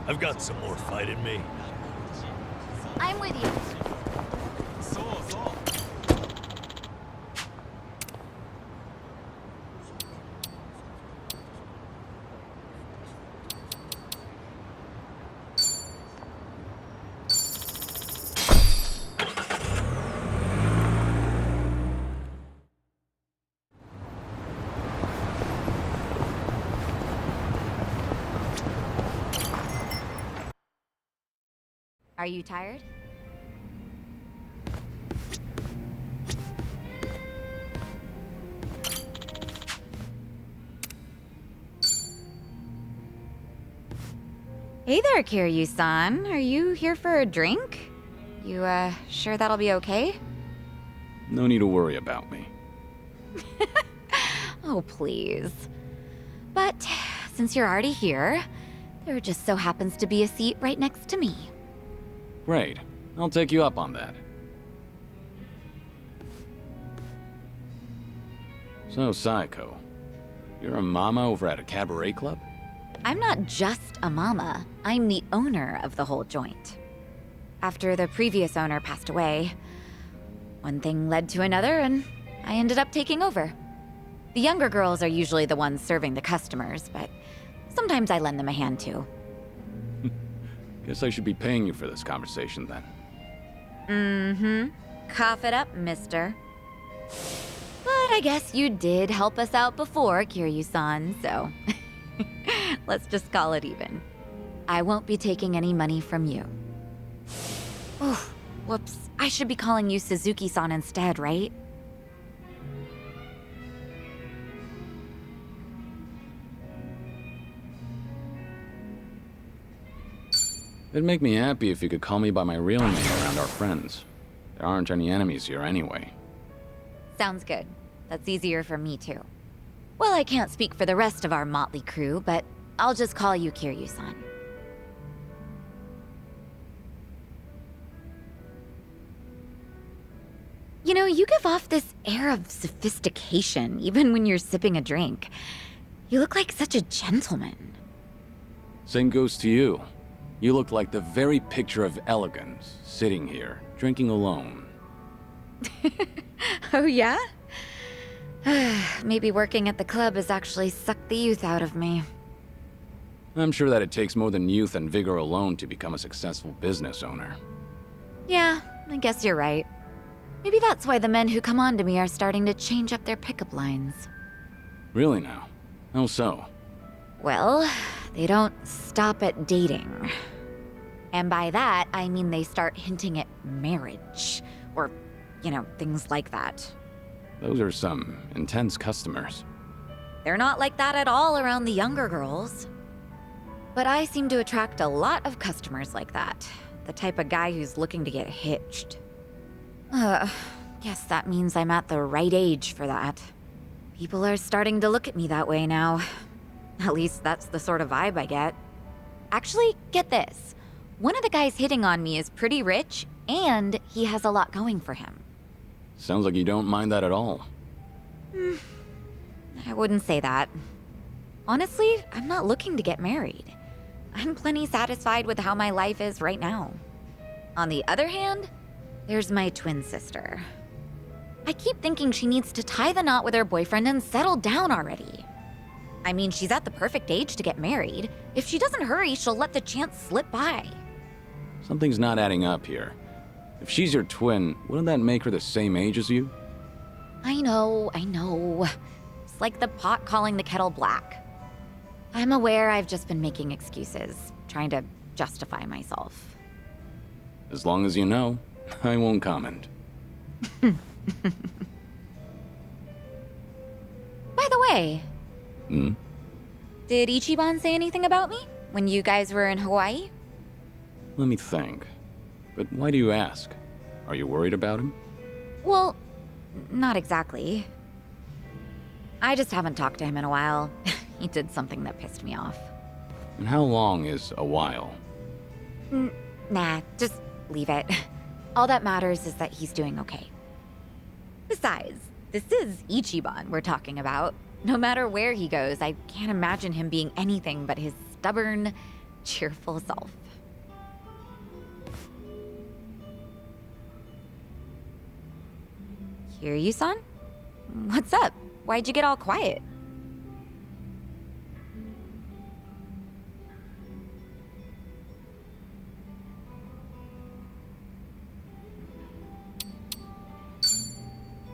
I've got some more fight in me. I'm with you. Are you tired? Hey there, Kiryu-san. Are you here for a drink? You, sure that'll be okay? No need to worry about me. Oh, please. But since you're already here, there just so happens to be a seat right next to me. Great. I'll take you up on that. So, Saeko, you're a mama over at a cabaret club? I'm not just a mama. I'm the owner of the whole joint. After the previous owner passed away, one thing led to another and I ended up taking over. The younger girls are usually the ones serving the customers, but sometimes I lend them a hand too. Guess I should be paying you for this conversation then. Mm-hmm. Cough it up, mister. But I guess you did help us out before, Kiryu-san, so let's just call it even. I won't be taking any money from you. Oh, whoops. I should be calling you Suzuki-san instead, right? It'd make me happy if you could call me by my real name around our friends. There aren't any enemies here anyway. Sounds good. That's easier for me too. Well, I can't speak for the rest of our motley crew, but I'll just call you Kiryu-san. You know, you give off this air of sophistication, even when you're sipping a drink. You look like such a gentleman. Same goes to you. You look like the very picture of elegance, sitting here, drinking alone. Oh, yeah? Maybe working at the club has actually sucked the youth out of me. I'm sure that it takes more than youth and vigor alone to become a successful business owner. Yeah, I guess you're right. Maybe that's why the men who come on to me are starting to change up their pickup lines. Really now? How so? Well, they don't stop at dating. And by that, I mean they start hinting at marriage. Or, you know, things like that. Those are some intense customers. They're not like that at all around the younger girls. But I seem to attract a lot of customers like that. The type of guy who's looking to get hitched. Guess that means I'm at the right age for that. People are starting to look at me that way now. At least that's the sort of vibe I get. Actually, get this. One of the guys hitting on me is pretty rich, and he has a lot going for him. Sounds like you don't mind that at all. I wouldn't say that. Honestly, I'm not looking to get married. I'm plenty satisfied with how my life is right now. On the other hand, there's my twin sister. I keep thinking she needs to tie the knot with her boyfriend and settle down already. I mean, she's at the perfect age to get married. If she doesn't hurry, she'll let the chance slip by. Something's not adding up here. If she's your twin, wouldn't that make her the same age as you? I know. It's like the pot calling the kettle black. I'm aware I've just been making excuses, trying to justify myself. As long as you know, I won't comment. By the way, did Ichiban say anything about me when you guys were in Hawaii? Let me think. But why do you ask? Are you worried about him? Well, not exactly. I just haven't talked to him in a while. He did something that pissed me off. And how long is a while? Nah, just leave it. All that matters is that he's doing okay. Besides, this is Ichiban we're talking about. No matter where he goes, I can't imagine him being anything but his stubborn, cheerful self. Kiryu-san? What's up? Why'd you get all quiet?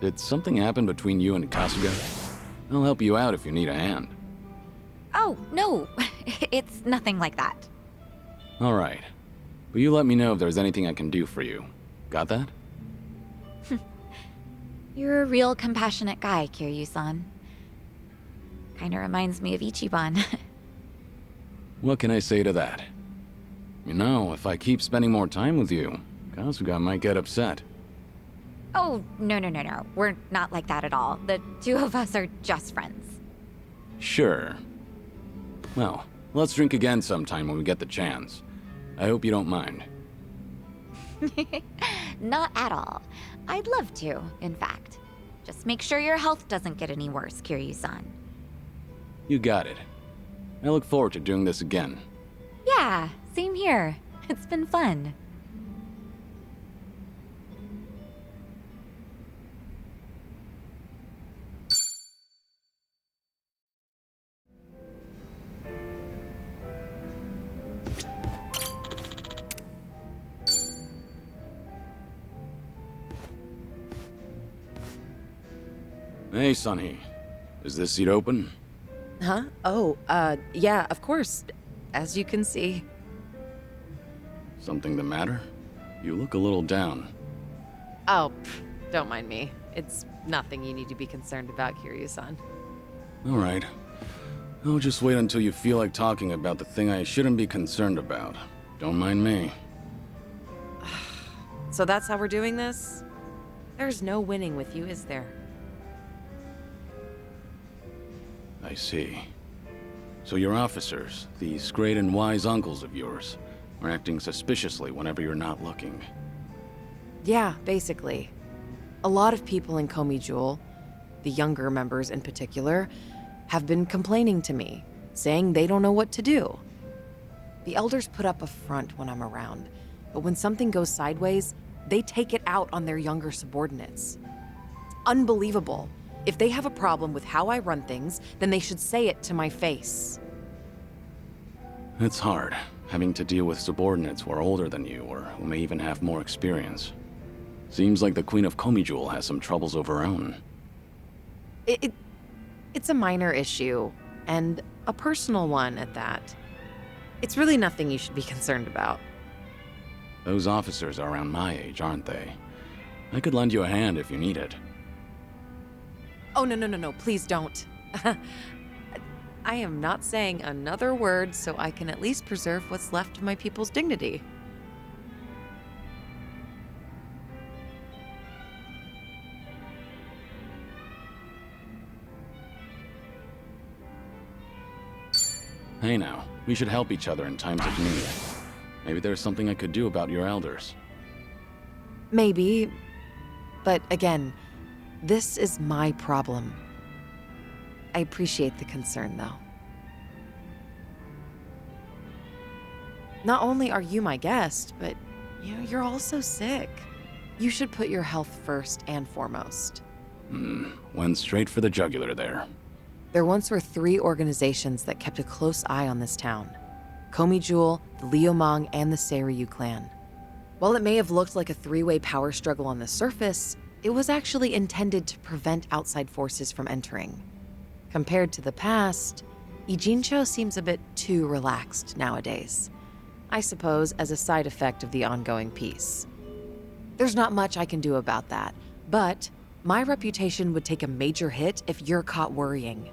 Did something happen between you and Kasuga? I'll help you out if you need a hand. Oh, no. It's nothing like that. Alright. But you let me know if there's anything I can do for you. Got that? You're a real compassionate guy, Kiryu-san. Kinda reminds me of Ichiban. What can I say to that? You know, if I keep spending more time with you, Kasuga might get upset. Oh, no. We're not like that at all. The two of us are just friends. Sure. Well, let's drink again sometime when we get the chance. I hope you don't mind. Not at all. I'd love to, in fact. Just make sure your health doesn't get any worse, Kiryu-san. You got it. I look forward to doing this again. Yeah, same here. It's been fun. Hey, Sunny. Is this seat open? Huh? Oh, yeah, of course. As you can see. Something the matter? You look a little down. Oh, don't mind me. It's nothing you need to be concerned about, Kiryu-san. All right. I'll just wait until you feel like talking about the thing I shouldn't be concerned about. Don't mind me. So that's how we're doing this? There's no winning with you, is there? I see. So your officers, these great and wise uncles of yours, are acting suspiciously whenever you're not looking. Yeah, basically. A lot of people in Komi Jewel, the younger members in particular, have been complaining to me, saying they don't know what to do. The elders put up a front when I'm around, but when something goes sideways, they take it out on their younger subordinates. It's unbelievable. If they have a problem with how I run things, then they should say it to my face. It's hard, having to deal with subordinates who are older than you, or who may even have more experience. Seems like the Queen of Komi Jewel has some troubles of her own. It's a minor issue, and a personal one at that. It's really nothing you should be concerned about. Those officers are around my age, aren't they? I could lend you a hand if you need it. Oh, no, please don't. I am not saying another word so I can at least preserve what's left of my people's dignity. Hey now, we should help each other in times of need. Maybe there's something I could do about your elders. Maybe, but again, this is my problem. I appreciate the concern, though. Not only are you my guest, but you're also sick. You should put your health first and foremost. Went straight for the jugular there. There once were 3 organizations that kept a close eye on this town. Komi Jewel, the Liumang, and the Seiryu clan. While it may have looked like a 3-way power struggle on the surface, it was actually intended to prevent outside forces from entering. Compared to the past, Ijincho seems a bit too relaxed nowadays. I suppose as a side effect of the ongoing peace. There's not much I can do about that, but my reputation would take a major hit if you're caught worrying.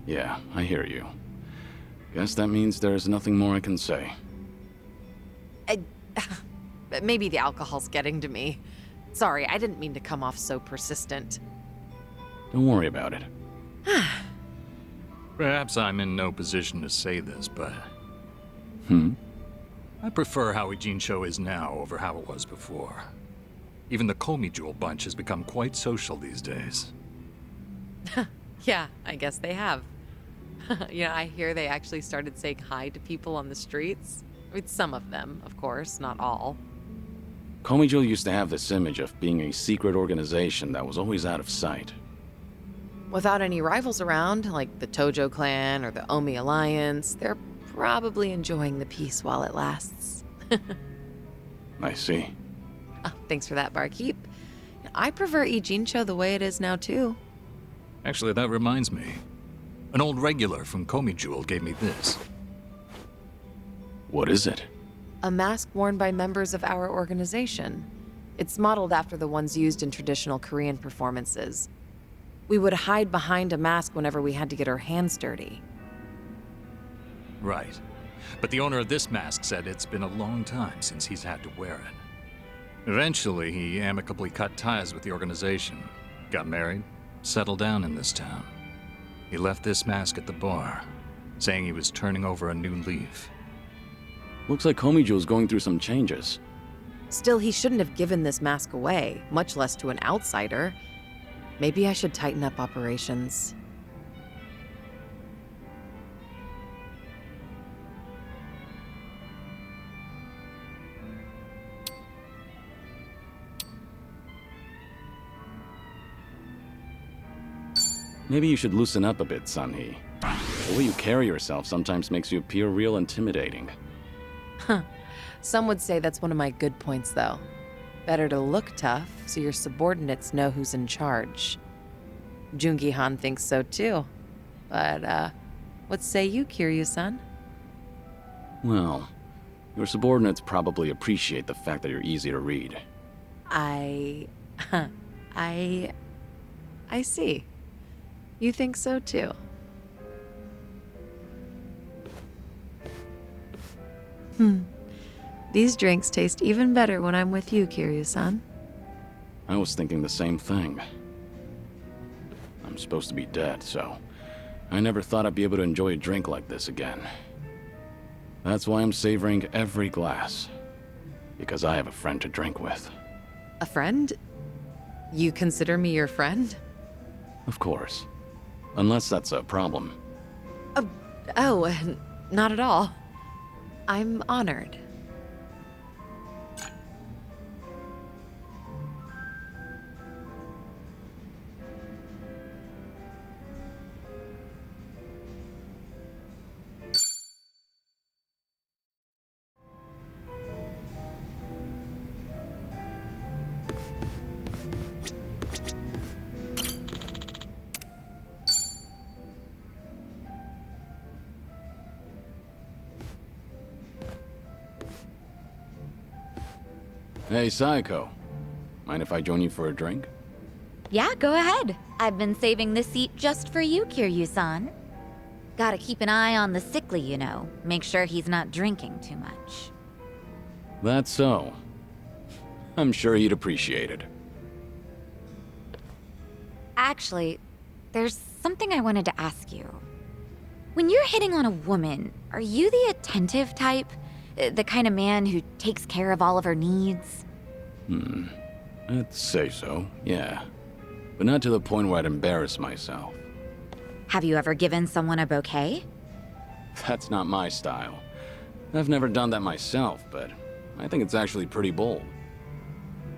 Yeah, I hear you. Guess that means there's nothing more I can say. Maybe the alcohol's getting to me. Sorry, I didn't mean to come off so persistent. Don't worry about it. Perhaps I'm in no position to say this, but I prefer how Ijincho is now over how it was before. Even the Komi Jewel bunch has become quite social these days. Yeah, I guess they have. I hear they actually started saying hi to people on the streets. I mean, some of them, of course, not all. Komijul used to have this image of being a secret organization that was always out of sight. Without any rivals around, like the Tojo clan or the Omi Alliance, they're probably enjoying the peace while it lasts. I see. Thanks for that, barkeep. I prefer Ijincho the way it is now, too. Actually, that reminds me. An old regular from Komijul gave me this. What is it? A mask worn by members of our organization. It's modeled after the ones used in traditional Korean performances. We would hide behind a mask whenever we had to get our hands dirty. Right. But the owner of this mask said it's been a long time since he's had to wear it. Eventually, he amicably cut ties with the organization, got married, settled down in this town. He left this mask at the bar, saying he was turning over a new leaf. Looks like Komijul's going through some changes. Still, he shouldn't have given this mask away, much less to an outsider. Maybe I should tighten up operations. Maybe you should loosen up a bit, Sunhee. The way you carry yourself sometimes makes you appear real intimidating. Some would say that's one of my good points, though. Better to look tough so your subordinates know who's in charge. Jungi-han thinks so too. But, what say you, Kiryu-san? Well, your subordinates probably appreciate the fact that you're easy to read. I see. You think so too. These drinks taste even better when I'm with you, Kiryu-san. I was thinking the same thing. I'm supposed to be dead, so I never thought I'd be able to enjoy a drink like this again. That's why I'm savoring every glass. Because I have a friend to drink with. A friend? You consider me your friend? Of course. Unless that's a problem. Oh, not at all. I'm honored. Hey, Saeko. Mind if I join you for a drink? Yeah, go ahead. I've been saving this seat just for you, Kiryu-san. Gotta keep an eye on the sickly, you know. Make sure he's not drinking too much. That's so. I'm sure he'd appreciate it. Actually, there's something I wanted to ask you. When you're hitting on a woman, are you the attentive type? The kind of man who takes care of all of her needs? I'd say so, yeah. But not to the point where I'd embarrass myself. Have you ever given someone a bouquet? That's not my style. I've never done that myself, but I think it's actually pretty bold.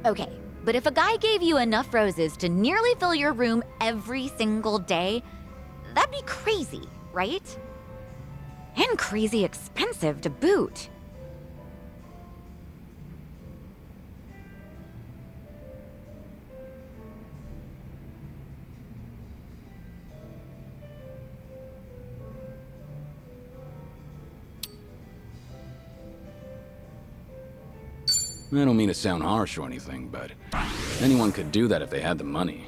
Okay, but if a guy gave you enough roses to nearly fill your room every single day, that'd be crazy, right? And crazy expensive to boot. I don't mean to sound harsh or anything, but anyone could do that if they had the money.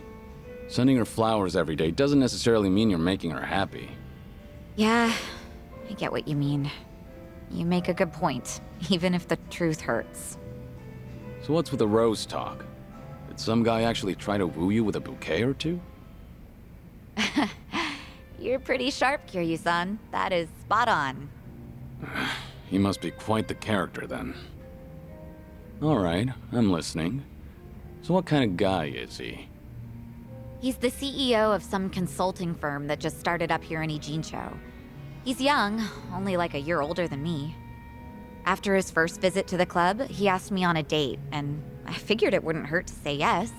Sending her flowers every day doesn't necessarily mean you're making her happy. Yeah, I get what you mean. You make a good point, even if the truth hurts. So what's with the rose talk? Did some guy actually try to woo you with a bouquet or two? You're pretty sharp, Kiryu-san. That is spot on. He must be quite the character then. Alright, I'm listening. So what kind of guy is he? He's the CEO of some consulting firm that just started up here in Ijincho. He's young, only like a year older than me. After his first visit to the club, he asked me on a date, and I figured it wouldn't hurt to say yes.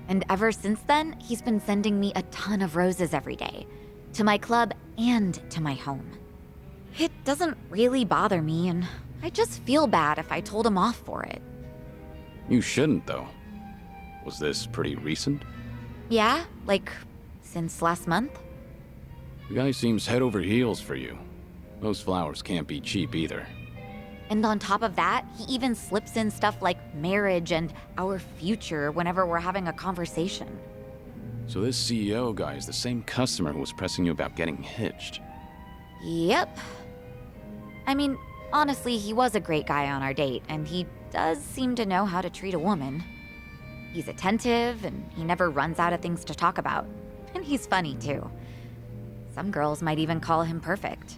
And ever since then, he's been sending me a ton of roses every day, to my club and to my home. It doesn't really bother me, and I just feel bad if I told him off for it. You shouldn't, though. Was this pretty recent? Yeah, like since last month? The guy seems head over heels for you. Those flowers can't be cheap either. And on top of that, he even slips in stuff like marriage and our future whenever we're having a conversation. So this CEO guy is the same customer who was pressing you about getting hitched. Yep. I mean, honestly, he was a great guy on our date, and he does seem to know how to treat a woman. He's attentive, and he never runs out of things to talk about. And he's funny, too. Some girls might even call him perfect.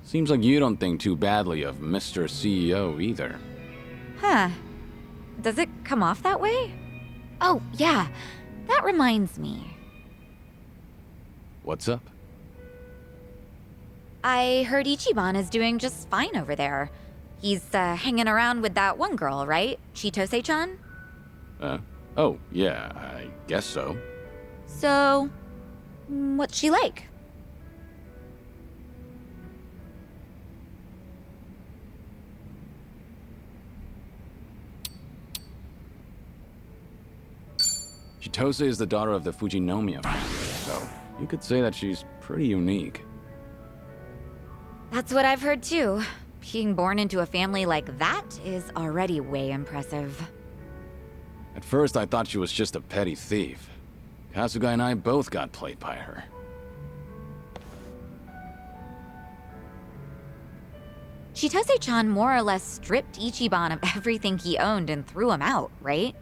Seems like you don't think too badly of Mr. CEO either. Huh. Does it come off that way? Oh, yeah. That reminds me. What's up? I heard Ichiban is doing just fine over there. He's hanging around with that one girl, right? Chitose-chan? Oh, yeah, I guess so. So, what's she like? Chitose is the daughter of the Fujinomiya family, so you could say that she's pretty unique. That's what I've heard too. Being born into a family like that is already way impressive. At first, I thought she was just a petty thief. Kasuga and I both got played by her. Chitose-chan more or less stripped Ichiban of everything he owned and threw him out, right?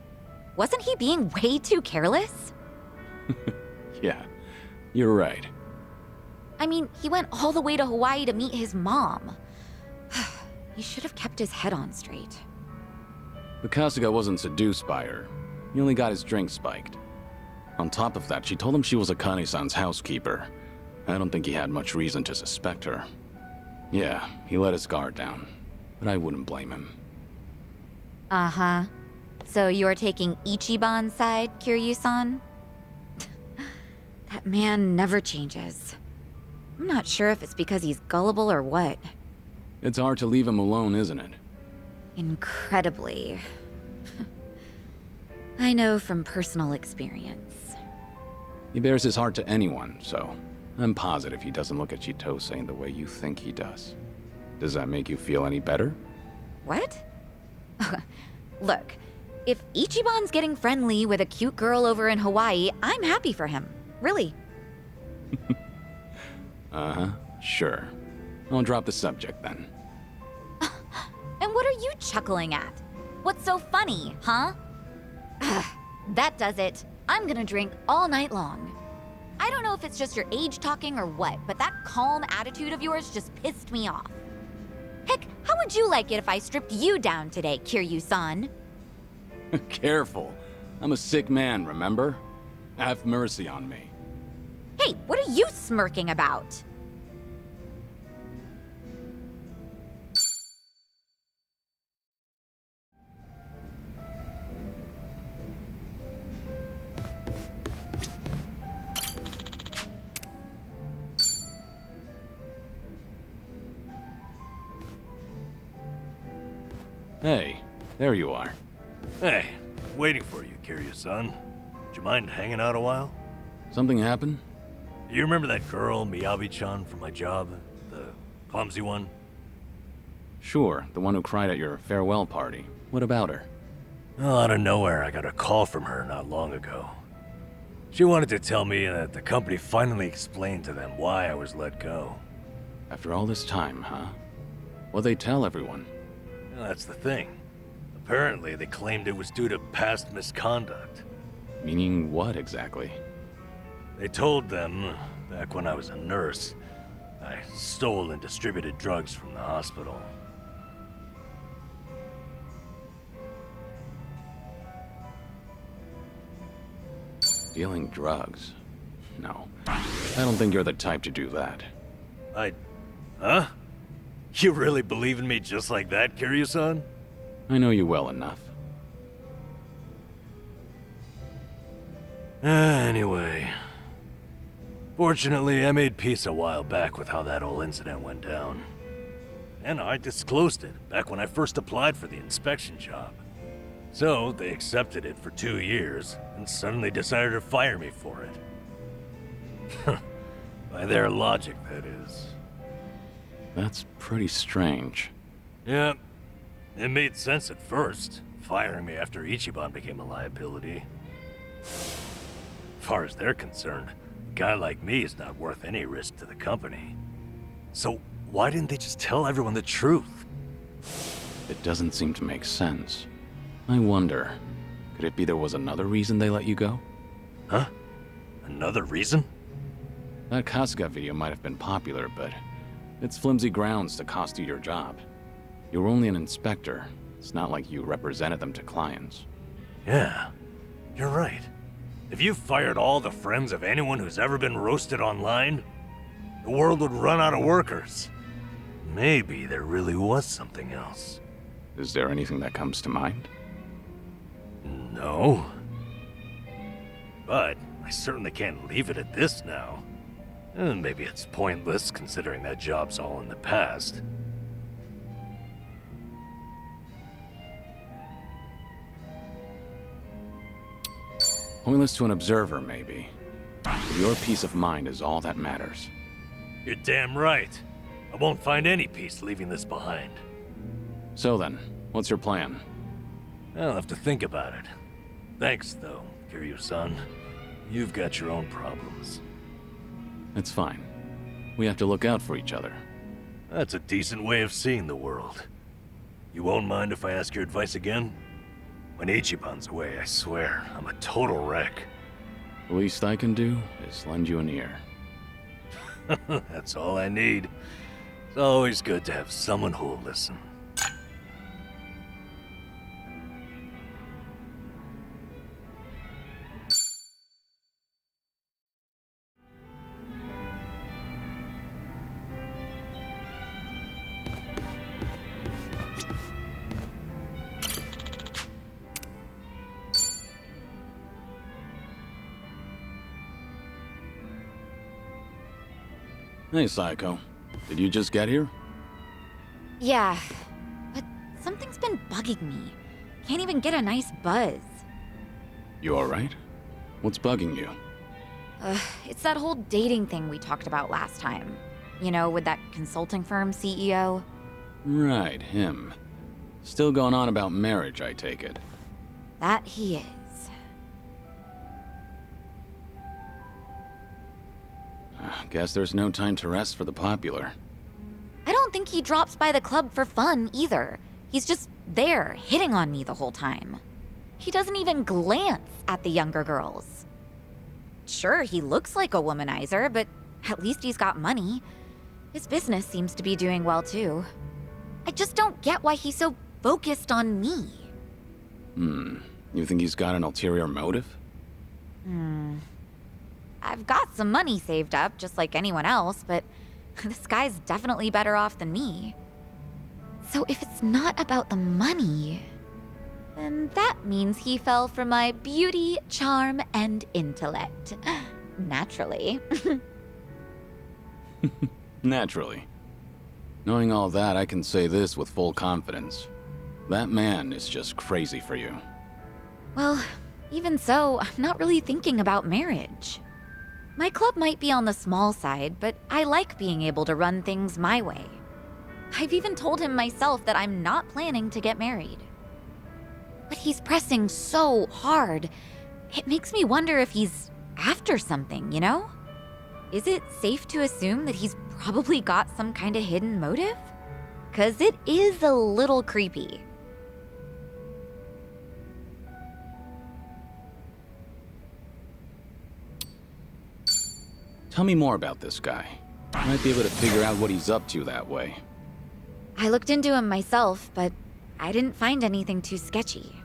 Wasn't he being way too careless? Yeah, you're right. I mean, he went all the way to Hawaii to meet his mom. He should have kept his head on straight. But Kasuga wasn't seduced by her. He only got his drink spiked. On top of that, she told him she was Akane-san's housekeeper. I don't think he had much reason to suspect her. Yeah, he let his guard down. But I wouldn't blame him. Uh-huh. So you're taking Ichiban's side, Kiryu-san? That man never changes. I'm not sure if it's because he's gullible or what. It's hard to leave him alone, isn't it? Incredibly. I know from personal experience. He bears his heart to anyone, so I'm positive he doesn't look at Chitose in the way you think he does. Does that make you feel any better? What? Look, if Ichiban's getting friendly with a cute girl over in Hawaii, I'm happy for him. Really. Uh-huh, sure. I'll drop the subject then. And what are you chuckling at? What's so funny, huh? That does it. I'm gonna drink all night long. I don't know if it's just your age talking or what, but that calm attitude of yours just pissed me off. Heck, how would you like it if I stripped you down today, Kiryu-san? Careful. I'm a sick man, remember? Have mercy on me. Hey, what are you smirking about? Hey, there you are. Hey, waiting for you, Kiryu-san. Do you mind hanging out a while? Something happened? You remember that girl, Miyabi-chan, from my job? The clumsy one? Sure, the one who cried at your farewell party. What about her? Well, out of nowhere, I got a call from her not long ago. She wanted to tell me that the company finally explained to them why I was let go. After all this time, huh? What'd they tell everyone? Well, that's the thing. Apparently, they claimed it was due to past misconduct. Meaning what exactly? They told them, back when I was a nurse, I stole and distributed drugs from the hospital. Do Dealing drugs? No. I don't think you're the type to do that. Huh? You really believe in me just like that, Kiryu-san? I know you well enough. Anyway. Fortunately, I made peace a while back with how that whole incident went down. And I disclosed it back when I first applied for the inspection job. So, they accepted it for 2 years, and suddenly decided to fire me for it. By their logic, that is. That's pretty strange. Yeah, it made sense at first, firing me after Ichiban became a liability. As far as they're concerned, a guy like me is not worth any risk to the company. So, why didn't they just tell everyone the truth? It doesn't seem to make sense. I wonder, could it be there was another reason they let you go? Huh? Another reason? That Kasuga video might have been popular, but it's flimsy grounds to cost you your job. You were only an inspector. It's not like you represented them to clients. Yeah, you're right. If you fired all the friends of anyone who's ever been roasted online, the world would run out of workers. Maybe there really was something else. Is there anything that comes to mind? No. But I certainly can't leave it at this now. And maybe it's pointless considering that job's all in the past. Pointless to an observer, maybe. But your peace of mind is all that matters. You're damn right. I won't find any peace leaving this behind. So then, what's your plan? I'll have to think about it. Thanks, though, Kiryu-san. You've got your own problems. It's fine. We have to look out for each other. That's a decent way of seeing the world. You won't mind if I ask your advice again? When Ichiban's away, I swear, I'm a total wreck. The least I can do is lend you an ear. That's all I need. It's always good to have someone who'll listen. Hey, Saiko. Did you just get here? Yeah, but something's been bugging me. Can't even get a nice buzz. You alright? What's bugging you? It's that whole dating thing we talked about last time. You know, with that consulting firm CEO. Right, him. Still going on about marriage, I take it. That he is. Guess there's no time to rest for the popular. I don't think he drops by the club for fun either. He's just there, hitting on me the whole time. He doesn't even glance at the younger girls. Sure, he looks like a womanizer, but at least he's got money. His business seems to be doing well too. I just don't get why he's so focused on me. You think he's got an ulterior motive? I've got some money saved up, just like anyone else, but this guy's definitely better off than me. So if it's not about the money, then that means he fell for my beauty, charm, and intellect. Naturally. Naturally. Knowing all that, I can say this with full confidence. That man is just crazy for you. Well, even so, I'm not really thinking about marriage. My club might be on the small side, but I like being able to run things my way. I've even told him myself that I'm not planning to get married. But he's pressing so hard. It makes me wonder if he's after something, you know? Is it safe to assume that he's probably got some kind of hidden motive? 'Cause it is a little creepy. Tell me more about this guy. I might be able to figure out what he's up to that way. I looked into him myself, but I didn't find anything too sketchy.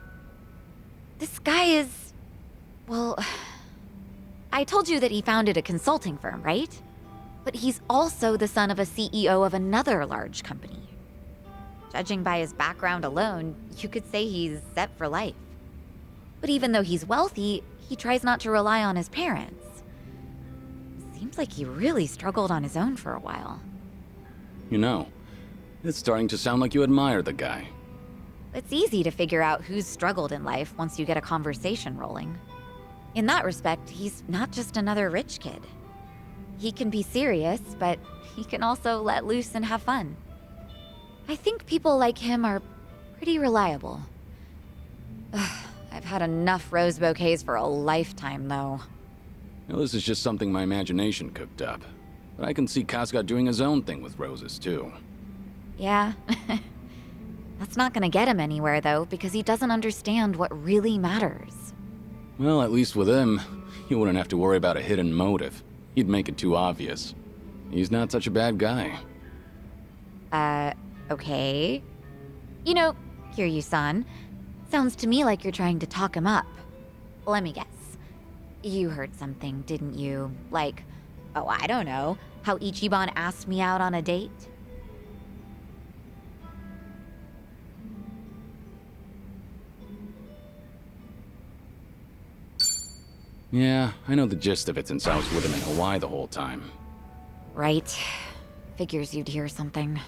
This guy is, well, I told you that he founded a consulting firm, right? But he's also the son of a CEO of another large company. Judging by his background alone, you could say he's set for life. But even though he's wealthy, he tries not to rely on his parents. Seems like he really struggled on his own for a while. You know, it's starting to sound like you admire the guy. It's easy to figure out who's struggled in life once you get a conversation rolling. In that respect, he's not just another rich kid. He can be serious, but he can also let loose and have fun. I think people like him are pretty reliable. Ugh, I've had enough rose bouquets for a lifetime, though. Now, this is just something my imagination cooked up. But I can see Casca doing his own thing with roses, too. Yeah. That's not gonna get him anywhere, though, because he doesn't understand what really matters. Well, at least with him, you wouldn't have to worry about a hidden motive. He'd make it too obvious. He's not such a bad guy. Okay. You know, Kiryu-san, sounds to me like you're trying to talk him up. Let me guess. You heard something, didn't you? Like, oh, I don't know, how Ichiban asked me out on a date? Yeah, I know the gist of it since I was with him in Hawaii the whole time. Right. Figures you'd hear something.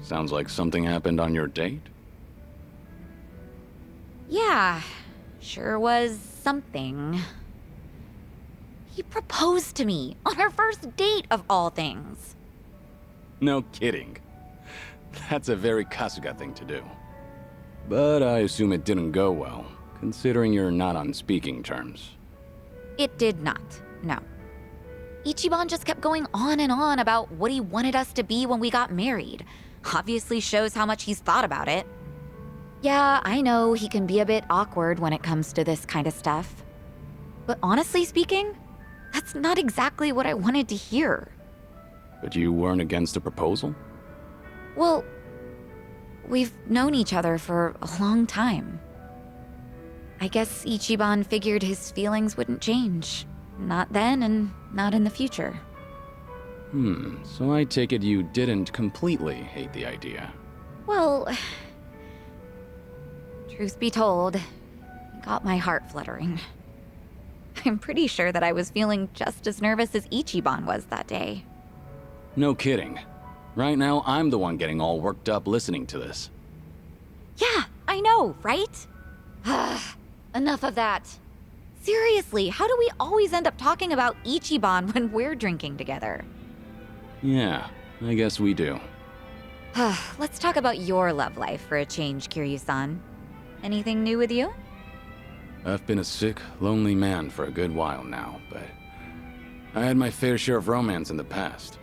Sounds like something happened on your date? Yeah, sure was something. He proposed to me on our first date of all things. No kidding. That's a very Kasuga thing to do. But I assume it didn't go well, considering you're not on speaking terms. It did not, no. Ichiban just kept going on and on about what he wanted us to be when we got married. Obviously shows how much he's thought about it. Yeah, I know he can be a bit awkward when it comes to this kind of stuff. But honestly speaking, that's not exactly what I wanted to hear. But you weren't against the proposal? Well, we've known each other for a long time. I guess Ichiban figured his feelings wouldn't change. Not then and not in the future. So I take it you didn't completely hate the idea. Well, truth be told, it got my heart fluttering. I'm pretty sure that I was feeling just as nervous as Ichiban was that day. No kidding. Right now, I'm the one getting all worked up listening to this. Yeah, I know, right? Enough of that. Seriously, how do we always end up talking about Ichiban when we're drinking together? Yeah, I guess we do. Let's talk about your love life for a change, Kiryu-san. Anything new with you? I've been a sick, lonely man for a good while now, but I had my fair share of romance in the past.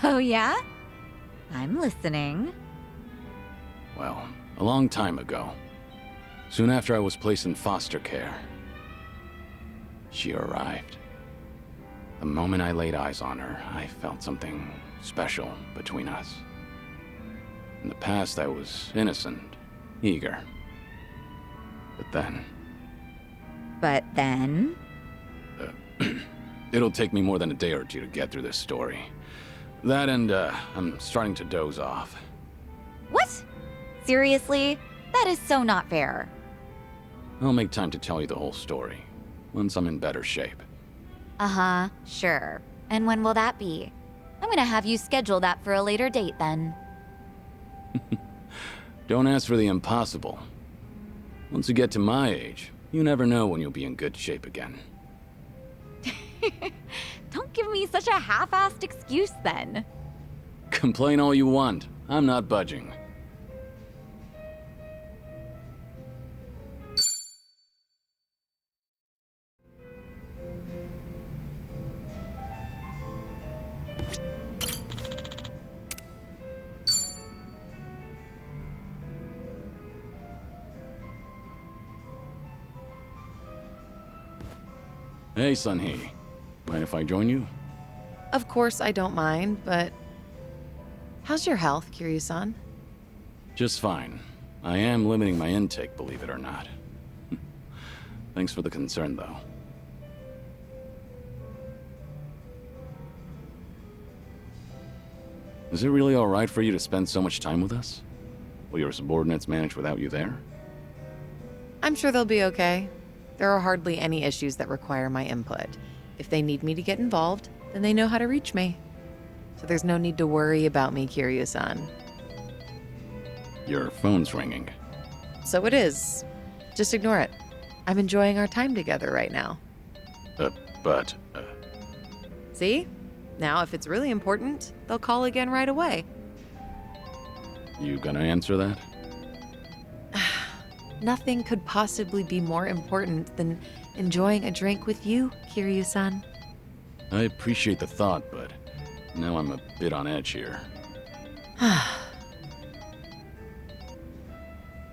Oh yeah? I'm listening. Well, a long time ago. Soon after I was placed in foster care, she arrived. The moment I laid eyes on her, I felt something special between us. In the past, I was innocent, eager. But then... It'll take me more than a day or two to get through this story. That and, I'm starting to doze off. What? Seriously? That is so not fair. I'll make time to tell you the whole story, once I'm in better shape. Uh-huh, sure. And when will that be? I'm gonna have you schedule that for a later date then. Don't ask for the impossible. Once you get to my age, you never know when you'll be in good shape again. Don't give me such a half-assed excuse then. Complain all you want. I'm not budging. Hey, Sunhee. Mind if I join you? Of course, I don't mind, but how's your health, Kiryu-san? Just fine. I am limiting my intake, believe it or not. Thanks for the concern, though. Is it really alright for you to spend so much time with us? Will your subordinates manage without you there? I'm sure they'll be okay. There are hardly any issues that require my input. If they need me to get involved, then they know how to reach me. So there's no need to worry about me, Kiryu-san. Your phone's ringing. So it is. Just ignore it. I'm enjoying our time together right now. But... See? Now, if it's really important, they'll call again right away. You gonna answer that? Nothing could possibly be more important than enjoying a drink with you, Kiryu-san. I appreciate the thought, but now I'm a bit on edge here.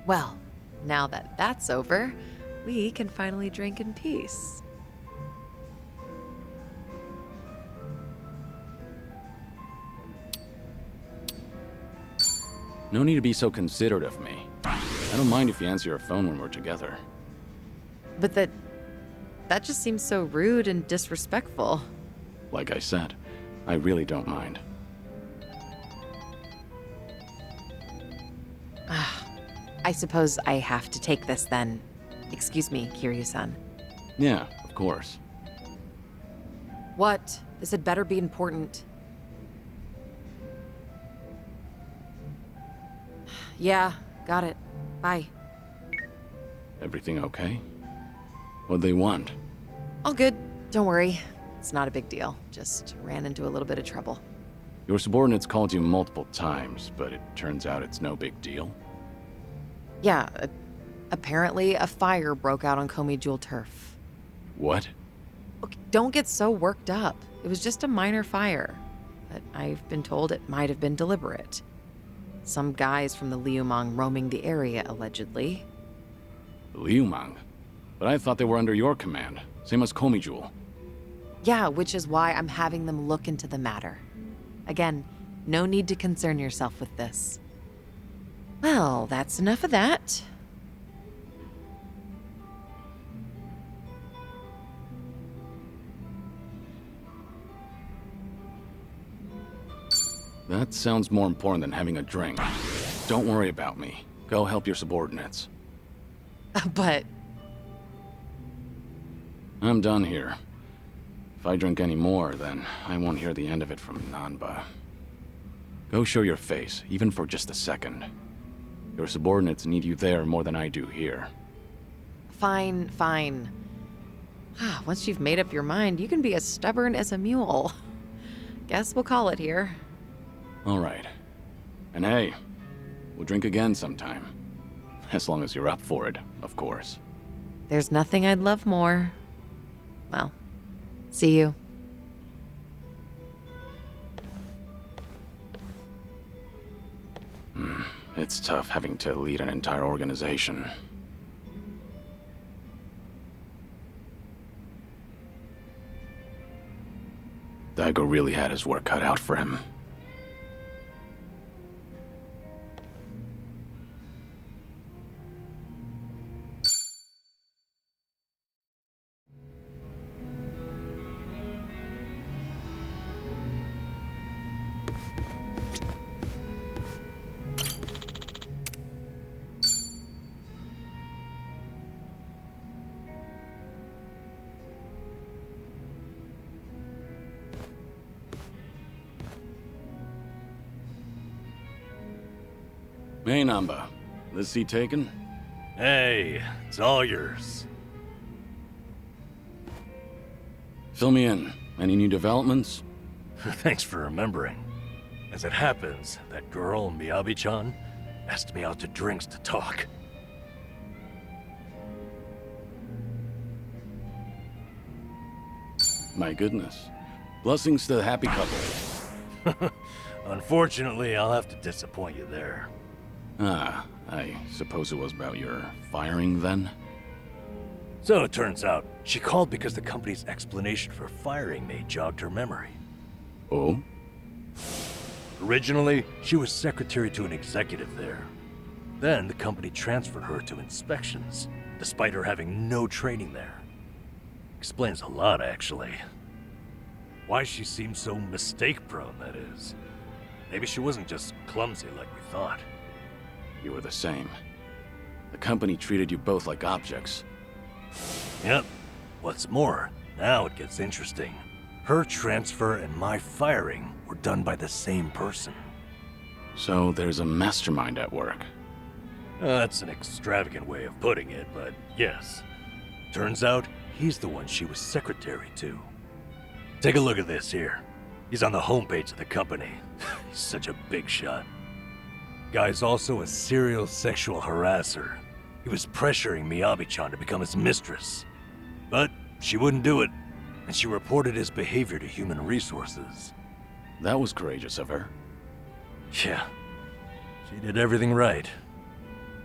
Well, now that that's over, we can finally drink in peace. No need to be so considerate of me. I don't mind if you answer your phone when we're together. But that just seems so rude and disrespectful. Like I said, I really don't mind. I suppose I have to take this then. Excuse me, Kiryu-san. Yeah, of course. What? This had better be important. Yeah, got it. Bye. Everything okay? What'd they want? All good. Don't worry. It's not a big deal. Just ran into a little bit of trouble. Your subordinates called you multiple times, but it turns out it's no big deal. Yeah, apparently a fire broke out on Komi Jewel turf. What? Okay, don't get so worked up. It was just a minor fire. But I've been told it might have been deliberate. Some guys from the Liumang roaming the area, allegedly. Liumang? But I thought they were under your command, same as Komi Jewel. Yeah, which is why I'm having them look into the matter. Again, no need to concern yourself with this. Well, that's enough of that. That sounds more important than having a drink. Don't worry about me. Go help your subordinates. But I'm done here. If I drink any more, then I won't hear the end of it from Nanba. Go show your face, even for just a second. Your subordinates need you there more than I do here. fine, fine. Once you've made up your mind, you can be as stubborn as a mule. Guess we'll call it here. All right. And hey, we'll drink again sometime. As long as you're up for it, of course. There's nothing I'd love more. Well, see you. It's tough having to lead an entire organization. Daigo really had his work cut out for him. Hey, Namba. This seat taken? Hey, it's all yours. Fill me in. Any new developments? Thanks for remembering. As it happens, that girl, Miyabi-chan, asked me out to drinks to talk. My goodness. Blessings to the happy couple. Unfortunately, I'll have to disappoint you there. Ah, I suppose it was about your firing then? So it turns out, she called because the company's explanation for firing me jogged her memory. Oh? Originally, she was secretary to an executive there. Then the company transferred her to inspections, despite her having no training there. Explains a lot, actually. Why she seemed so mistake-prone, that is. Maybe she wasn't just clumsy like we thought. You were the same. The company treated you both like objects. Yep. What's more, now it gets interesting. Her transfer and my firing were done by the same person. So there's a mastermind at work. That's an extravagant way of putting it, but yes. Turns out, he's the one she was secretary to. Take a look at this here. He's on the homepage of the company. He's such a big shot. Guy's also a serial sexual harasser. He was pressuring Miyabi-chan to become his mistress. But she wouldn't do it, and she reported his behavior to Human Resources. That was courageous of her. Yeah, she did everything right.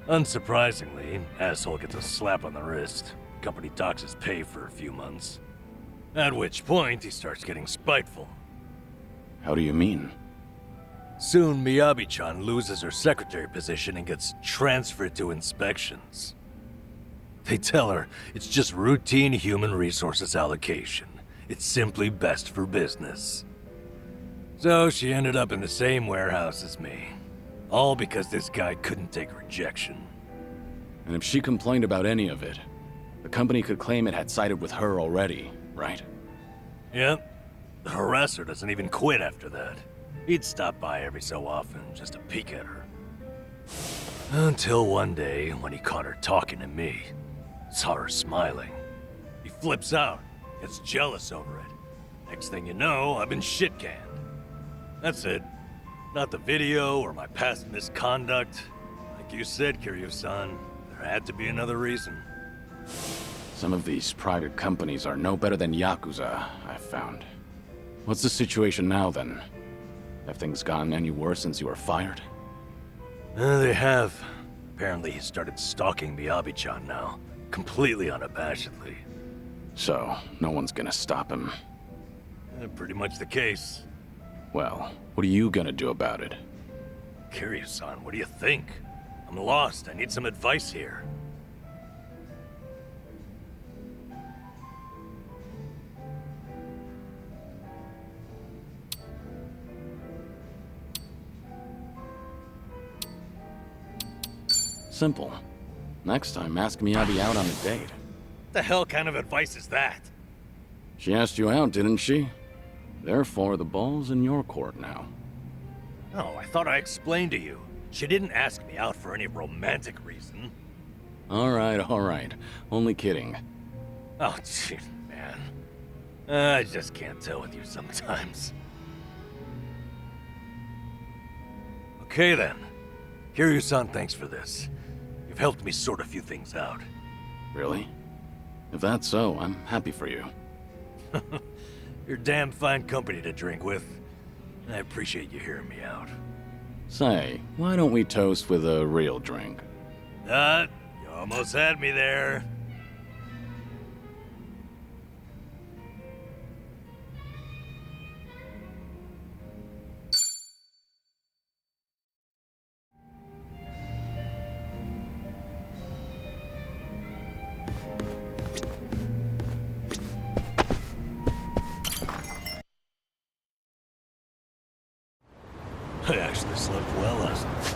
Unsurprisingly, asshole gets a slap on the wrist. Company docks his pay for a few months. At which point, he starts getting spiteful. How do you mean? Soon, Miyabi-chan loses her secretary position and gets transferred to inspections. They tell her it's just routine human resources allocation. It's simply best for business. So she ended up in the same warehouse as me. All because this guy couldn't take rejection. And if she complained about any of it, the company could claim it had sided with her already, right? Yep. The harasser doesn't even quit after that. He'd stop by every so often just to peek at her. Until one day, when he caught her talking to me, saw her smiling. He flips out, gets jealous over it. Next thing you know, I've been shit-canned. That's it. Not the video or my past misconduct. Like you said, Kiryu-san, there had to be another reason. Some of these private companies are no better than Yakuza, I've found. What's the situation now, then? Have things gotten any worse since you were fired? They have. Apparently he started stalking Miyabi-chan now, completely unabashedly. So, no one's gonna stop him. Pretty much the case. Well, what are you gonna do about it? Kiryu-san, what do you think? I'm lost. I need some advice here. Simple. Next time, ask Miyabi out on a date. What the hell kind of advice is that? She asked you out, didn't she? Therefore, the ball's in your court now. No, I thought I explained to you. She didn't ask me out for any romantic reason. All right. Only kidding. Oh, gee, man. I just can't tell with you sometimes. Okay then. Kiryu-san, thanks for this. You've helped me sort a few things out. Really? If that's so, I'm happy for you. You're damn fine company to drink with. I appreciate you hearing me out. Say, why don't we toast with a real drink? You almost had me there. I actually slept well last night.